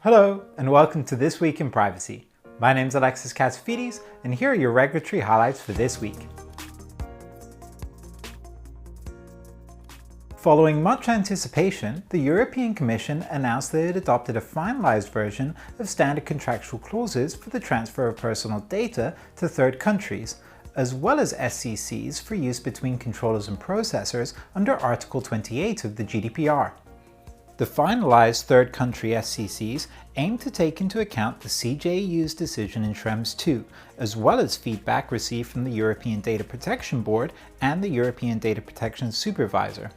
Hello, and welcome to This Week in Privacy. My name is Alexis Katsifidis, and here are your regulatory highlights for this week. Following much anticipation, the European Commission announced that it adopted a finalized version of standard contractual clauses for the transfer of personal data to third countries, as well as SCCs for use between controllers and processors under Article 28 of the GDPR. The finalized Third Country SCCs aim to take into account the CJEU's decision in Schrems II, as well as feedback received from the European Data Protection Board and the European Data Protection Supervisor.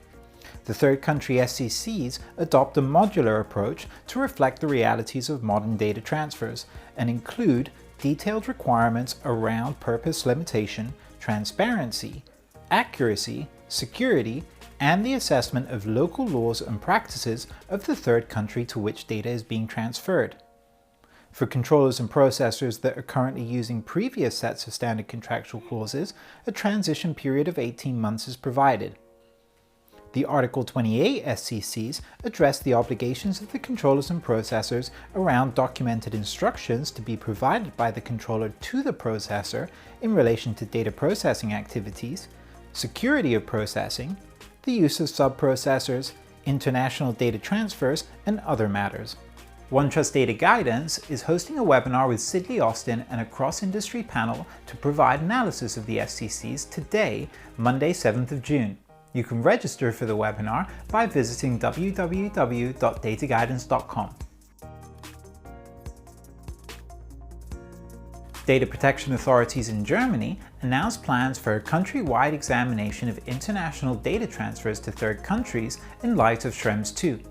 The Third Country SCCs adopt a modular approach to reflect the realities of modern data transfers and include detailed requirements around purpose limitation, transparency, accuracy, security, and the assessment of local laws and practices of the third country to which data is being transferred. For controllers and processors that are currently using previous sets of standard contractual clauses, a transition period of 18 months is provided. The Article 28 SCCs address the obligations of the controllers and processors around documented instructions to be provided by the controller to the processor in relation to data processing activities, security of processing, the use of sub-processors, international data transfers, and other matters. OneTrust DataGuidance is hosting a webinar with Sidley Austin and a cross-industry panel to provide analysis of the SCCs today, Monday 7th of June. You can register for the webinar by visiting www.dataguidance.com. Data protection authorities in Germany announced plans for a country-wide examination of international data transfers to third countries in light of Schrems II.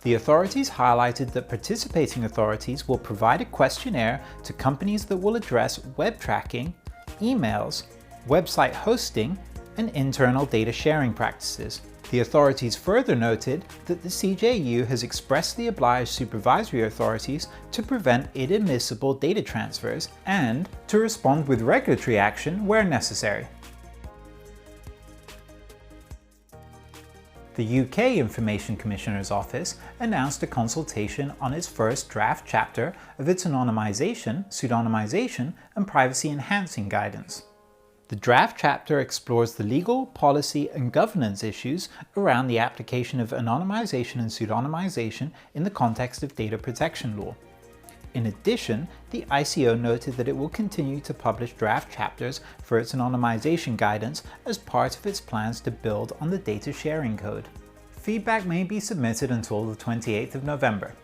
The authorities highlighted that participating authorities will provide a questionnaire to companies that will address web tracking, emails, website hosting, and internal data sharing practices. The authorities further noted that the CJEU has expressly obliged supervisory authorities to prevent inadmissible data transfers and to respond with regulatory action where necessary. The UK Information Commissioner's Office announced a consultation on its first draft chapter of its anonymisation, pseudonymization, and privacy enhancing guidance. The draft chapter explores the legal, policy, and governance issues around the application of anonymization and pseudonymization in the context of data protection law. In addition, the ICO noted that it will continue to publish draft chapters for its anonymization guidance as part of its plans to build on the data sharing code. Feedback may be submitted until the 28th of November.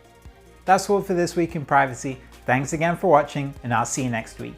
That's all for this week in privacy. Thanks again for watching, and I'll see you next week.